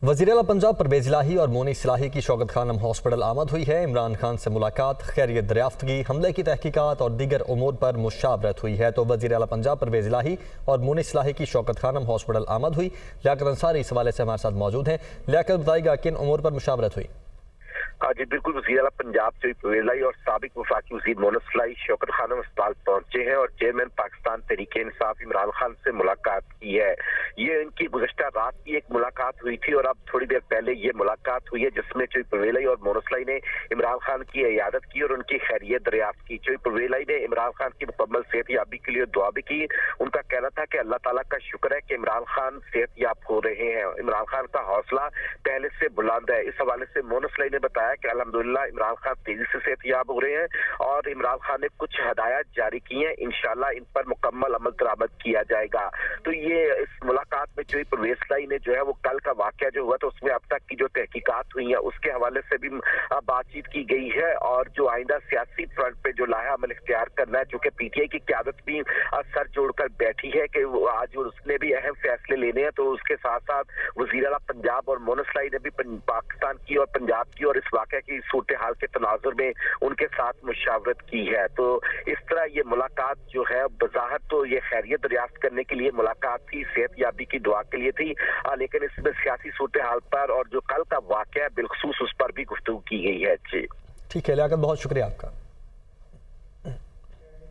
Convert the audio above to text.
وزیر اعلیٰ پنجاب پرویز الہی اور مونس الہی کی شوکت خانم ہاسپٹل آمد ہوئی ہے۔ عمران خان سے ملاقات، خیریت دریافت کی، حملے کی تحقیقات اور دیگر امور پر مشاورت ہوئی ہے۔ تو وزیر اعلیٰ پنجاب پرویز الہی اور مونس الہی کی شوکت خانم ہاسپٹل آمد ہوئی۔ لیاقت انصاری اس حوالے سے ہمارے ساتھ موجود ہیں۔ لیاقت، بتائے گا کن امور پر مشاورت ہوئی؟ جی بالکل، وزیر اعلیٰ پنجاب سے پرویز الہی اور سابق وفاقی وزیر مونس الہی شوکت خانم اسپتال پہنچے ہیں اور چیئرمین پاکستان تحریک انصاف عمران خان سے ملاقات کی ہے۔ یہ ان کی گزشتہ رات کی ایک ملاقات ہوئی تھی اور اب تھوڑی دیر پہلے یہ ملاقات ہوئی ہے، جس میں پرویز الہی اور مونس الہی نے عمران خان کی عیادت کی اور ان کی خیریت دریافت کی۔ پرویز الہی نے عمران خان کی مکمل صحت یابی کے لیے دعا بھی کی۔ ان کا کہنا تھا کہ اللہ تعالیٰ کا شکر ہے کہ عمران خان صحت یاب ہو رہے ہیں۔ عمران خان کا حوصلہ پہلے سے بلند ہے۔ اس حوالے سے مونس الہی نے بتایا کہ الحمدللہ عمران خان تیزی سے صحت یاب ہو رہے ہیں اور عمران خان نے کچھ ہدایات جاری کی ہیں، انشاءاللہ ان پر مکمل عمل درآمد کیا جائے گا۔ تو یہ اس ملاقات میں جو پرویز الہی نے جو ہے وہ کل کا واقعہ جو ہوا تو اس میں اب تک کی جو تحقیقات ہوئی ہیں اس کے حوالے سے بھی بات چیت کی گئی ہے اور جو آئندہ سیاسی فرنٹ پہ جو لاہا عمل اختیار کرنا ہے، چونکہ پی ٹی آئی کی قیادت بھی سر جوڑ کر بیٹھی ہے کہ آج اس نے بھی اہم فیصلے لینے ہیں، تو اس کے ساتھ ساتھ وزیر اعلیٰ پنجاب اور مونس الہی نے بھی پاکستان کی اور پنجاب کی اور اس واقعہ کی صورتحال کے تناظر میں ان کے ساتھ مشاورت کی ہے۔ تو اس طرح یہ ملاقات جو ہے بظاہر تو یہ خیریت دریافت کرنے کے لیے ملاقات تھی، صحت یابی کی دعا کے لیے تھی، لیکن اس میں سیاسی صورتحال پر اور جو کل کا واقعہ ہے بالخصوص اس پر بھی گفتگو کی گئی ہے۔ جی ٹھیک ہے لیاقت، بہت شکریہ آپ کا۔